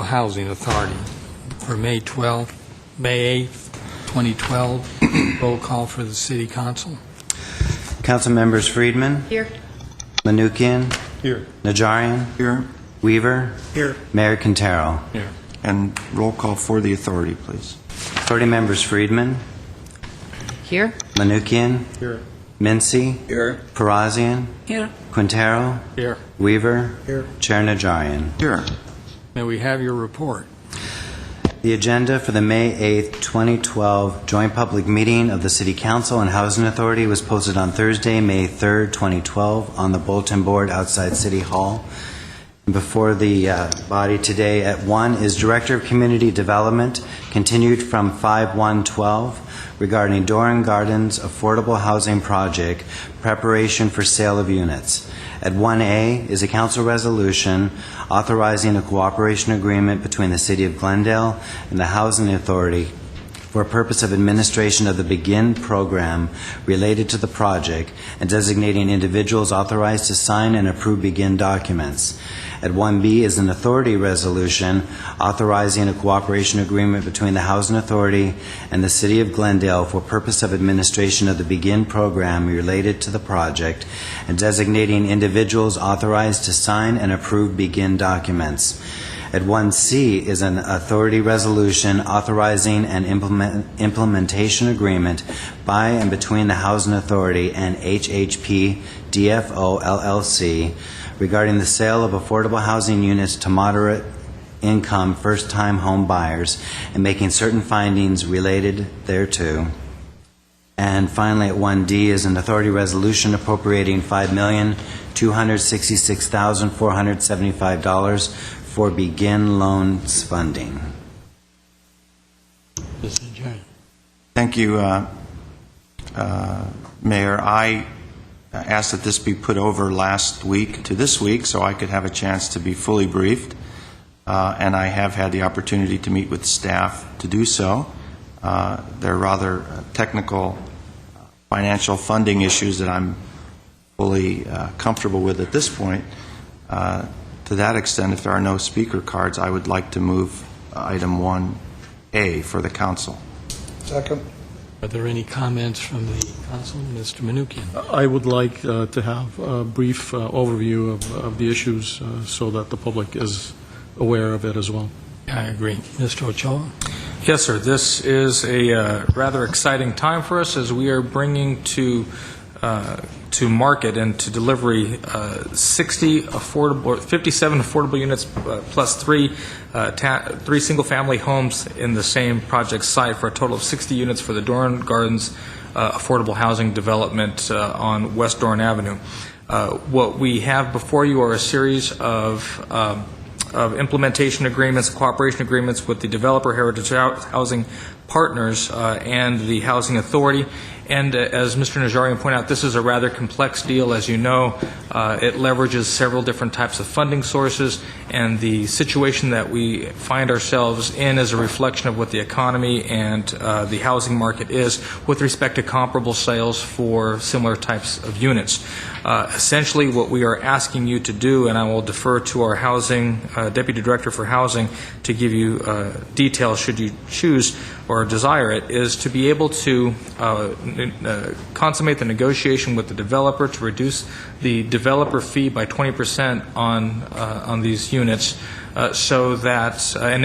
Housing Authority for May 8th, 2012. Roll call for the City Council. Council members Friedman. Here. Manukian. Here. Najarian. Here. Weaver. Here. Mayor Quintero. Here. And roll call for the authority, please. Authority members Friedman. Here. Manukian. Here. Mincy. Here. Parazian. Here. Quintero. Here. Weaver. Here. Chair Najarian. Here. May we have your report? The agenda for the May 8th, 2012 joint public meeting of the City Council and Housing Authority was posted on Thursday, May 3rd, 2012 on the bulletin board outside City Hall. Before the body today at 1 is Director of Community Development, continued from 5/1/12 regarding Doran Gardens Affordable Housing Project, preparation for sale of units. At 1A is a council resolution authorizing a cooperation agreement between the City of Glendale and the Housing Authority for purpose of administration of the BEGIN program related to the project and designating individuals authorized to sign and approve BEGIN documents. At 1B is an authority resolution authorizing a cooperation agreement between the Housing Authority and the City of Glendale for purpose of administration of the BEGIN program related to the project and designating individuals authorized to sign and approve BEGIN documents. At 1C is an authority resolution authorizing an implementation agreement by and between the Housing Authority and HHP DFO LLC regarding the sale of affordable housing units to moderate income first-time home buyers and making certain findings related thereto. And finally, at 1D is an authority resolution appropriating $5,266,475 for BEGIN loans funding. Thank you, Mayor. I asked that this be put over last week to this week so I could have a chance to be fully briefed, and I have had the opportunity to meet with staff to do so. They're rather technical financial funding issues that I'm fully comfortable with at this point. To that extent, if there are no speaker cards, I would like to move item 1A for the council. Second. Are there any comments from the council? Mr. Manukian. I would like to have a brief overview of the issues so that the public is aware of it as well. I agree. Mr. Ochoa? Yes, sir. This is a rather exciting time for us as we are bringing to market and to delivery 57 affordable units plus three single-family homes in the same project site for a total of 60 units for the Doran Gardens affordable housing development on West Doran Avenue. What we have before you are a series of implementation agreements, cooperation agreements with the developer, Heritage Housing Partners, and the Housing Authority. And as Mr. Najarian pointed out, this is a rather complex deal. As you know, it leverages several different types of funding sources, and the situation that we find ourselves in is a reflection of what the economy and the housing market is with respect to comparable sales for similar types of units. Essentially, what we are asking you to do, and I will defer to our housing Deputy Director for Housing to give you details should you choose or desire it, is to be able to consummate the negotiation with the developer to reduce the developer fee by 20% on these units, so that and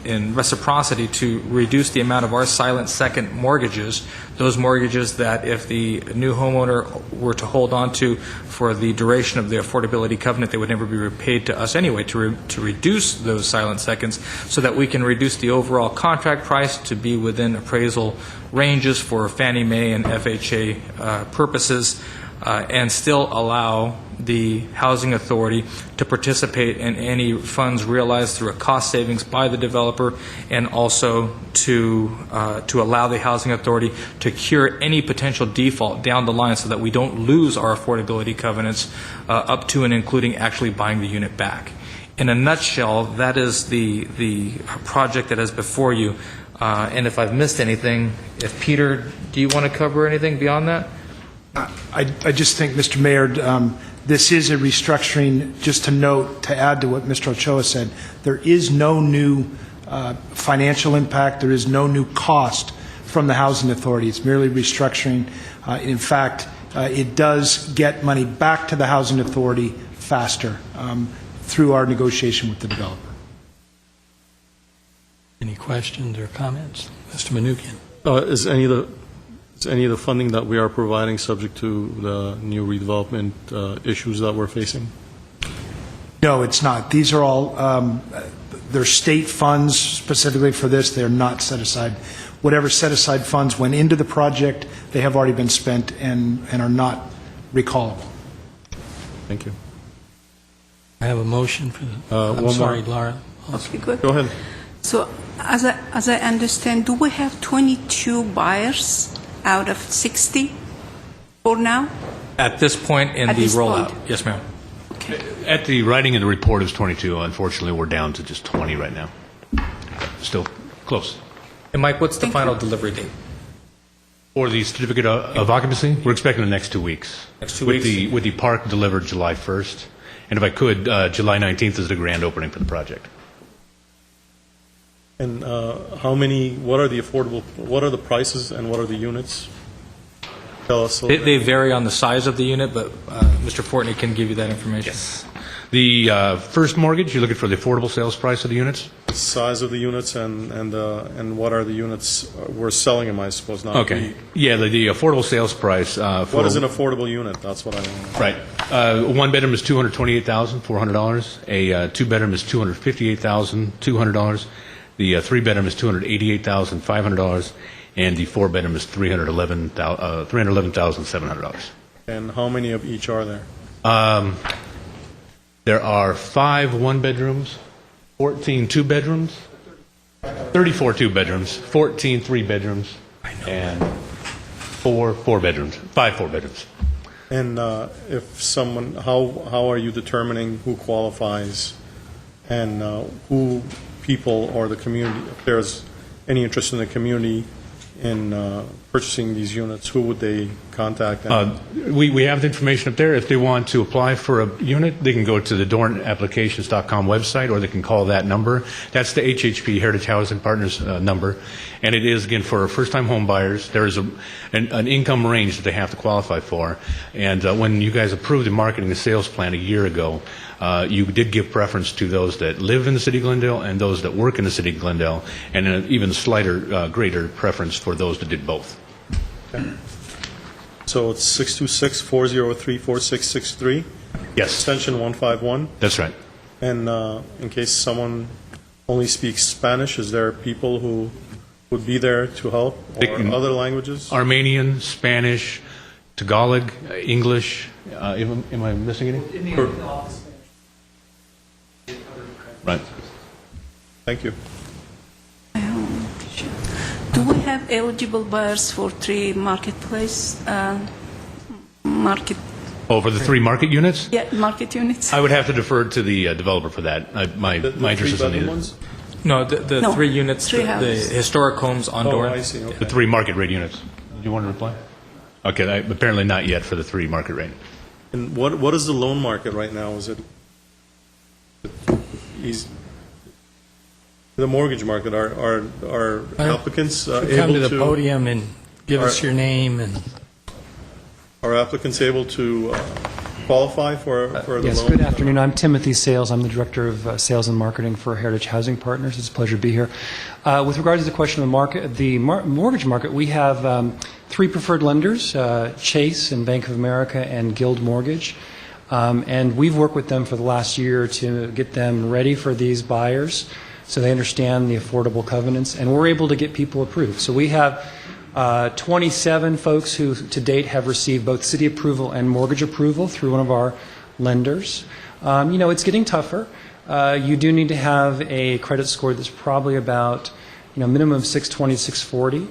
in reciprocity to reduce the amount of our silent second mortgages, those mortgages that if the new homeowner were to hold on to for the duration of the affordability covenant, they would never be repaid to us anyway, to reduce those silent seconds so that we can reduce the overall contract price to be within appraisal ranges for Fannie Mae and FHA purposes, and still allow the Housing Authority to participate in any funds realized through a cost savings by the developer, and also to allow the Housing Authority to cure any potential default down the line so that we don't lose our affordability covenants up to and including actually buying the unit back. In a nutshell, that is the project that is before you. And if I've missed anything, if Peter, do you want to cover anything beyond that? I just think, Mr. Mayor, This is a restructuring. Just to note, to add to what Mr. Ochoa said, there is no new financial impact. There is no new cost from the Housing Authority. It's merely restructuring. In fact, it does get money back to the Housing Authority faster through our negotiation with the developer. Any questions or comments? Mr. Manukian. Is any of the funding that we are providing subject to the new redevelopment issues that we're facing? No, it's not. These are all, they're state funds specifically for this. They're not set aside. Whatever set aside funds went into the project, they have already been spent and are not recallable. Thank you. I have a motion for the, I'm one sorry, more. Laura. Okay, good. Go ahead. So as I understand, do we have 22 buyers out of 60 for now? At this point in At the this rollout. point. Yes, ma'am. Okay. At the writing of the report, it was 22. Unfortunately, we're down to just 20 right now. Still close. And Mike, what's the Thank you. final delivery date? For the certificate of occupancy, we're expecting the next 2 weeks. Next 2 with weeks? With the park delivered July 1st. And if I could, July 19th is the grand opening for the project. And what are the prices and what are the units? Tell us a little They vary on the size of the unit, but Mr. Fortney can give you that information. Yes. The first mortgage, you're looking for the affordable sales price of the units? the size of the units and what are the units we're selling them, I suppose, not Okay. we. Yeah, the affordable sales price. What is an affordable unit? That's what I want. Right. One bedroom is $228,400. A two bedroom is $258,200. The three bedroom is $288,500, and the four bedroom is $311,700. And how many of each are there? There are 5 one bedrooms, 14 two bedrooms, 34 two bedrooms, 14 three bedrooms, and 4 four bedrooms, 5 four bedrooms. And if someone, how are you determining who qualifies and who people or the community, if there's any interest in the community in purchasing these units, who would they contact? We have the information up there. If they want to apply for a unit, they can go to the dornapplications.com website, or they can call that number. That's the HHP, Heritage Housing Partners number. And it is, again, for first-time home buyers. There is an income range that they have to qualify for. And when you guys approved the marketing and sales plan a year ago, you did give preference to those that live in the city of Glendale and those that work in the city of Glendale, and an even slighter, greater preference for those that did both. Okay. So it's 626-403-4663, Yes, extension 151. that's right. And in case someone only speaks Spanish, is there people who would be there to help, They or can- other languages? Armenian, Spanish, Tagalog, English. Am I missing any? Right. Thank you. Do we have eligible buyers for 3 marketplace market Over the 3 market units? market units? I would have to defer to the developer for that. My interest is in three-bedroom the, ones? No, the No, 3 units, three the houses. historic homes on Oh, Doran. I see, okay. the 3 market rate units. Do you want to reply? Okay, apparently not yet for the 3 market rate. And what is the loan market right now? Is it the mortgage market? Are applicants Come able to the to podium and give us your name and... are applicants able to qualify for the Yes, loan? good afternoon. I'm Timothy Sales. I'm the Director of Sales and Marketing for Heritage Housing Partners. It's a pleasure to be here. With regards to the question of the mortgage market, we have 3 preferred lenders, Chase and Bank of America and Guild Mortgage. And we've worked with them for the last year to get them ready for these buyers so they understand the affordable covenants, and we're able to get people approved. So we have 27 folks who to date have received both city approval and mortgage approval through one of our lenders. It's getting tougher. You do need to have a credit score that's probably about minimum of 620, 640.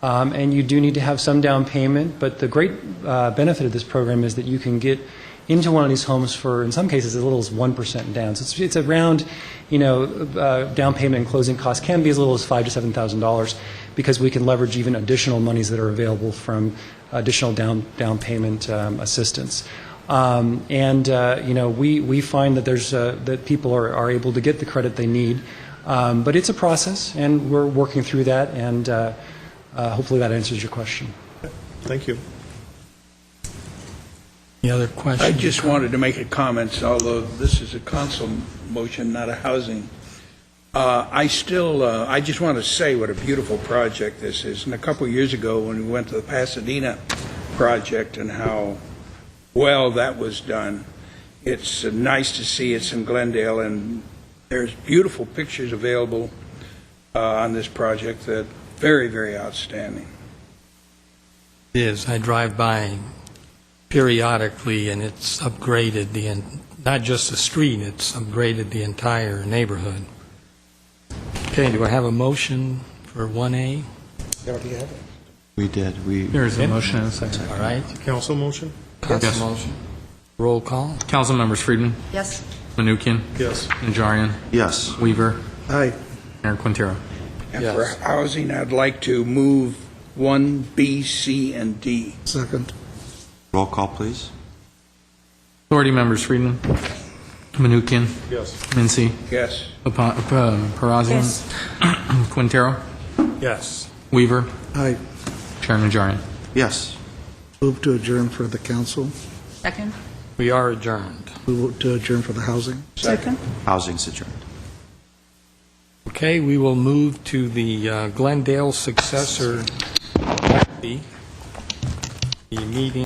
And you do need to have some down payment, but the great benefit of this program is that you can get into one of these homes for, in some cases, as little as 1% down. So it's around, down payment and closing costs can be as little as $5,000 to $7,000 because we can leverage even additional monies that are available from additional down payment assistance. We find that that people are able to get the credit they need. But it's a process, and we're working through that, and hopefully that answers your question. Thank you. Any other I questions? just wanted to make a comment, although this is a council motion, not a housing. I just want to say what a beautiful project this is. And a couple of years ago, when we went to the Pasadena project and how well that was done, it's nice to see it's in Glendale, and there's beautiful pictures available on this project that very, very outstanding. It is. I drive by periodically, and it's upgraded not just the street, it's upgraded the entire neighborhood. Okay, do I have a motion for 1A? We did. There's a motion and a second. All right. Council motion? Council motion. Roll call. Council members Friedman, Yes. Menuchyan, Yes. Najarian, Yes. Weaver, Aye. Mayor Quintero. And Yes. for housing, I'd like to move 1B, C, and D. Second. Roll call, please. Authority members Friedman, Menuchyan, Yes. Mincy, Yes. Parazian, Yes. Quintero, Yes. Weaver, I Chair Najarian. Yes. move to adjourn for the council. Second? We are adjourned. Move to adjourn for the housing. Second. Housing's adjourned. Okay, we will move to the Glendale successor. The meeting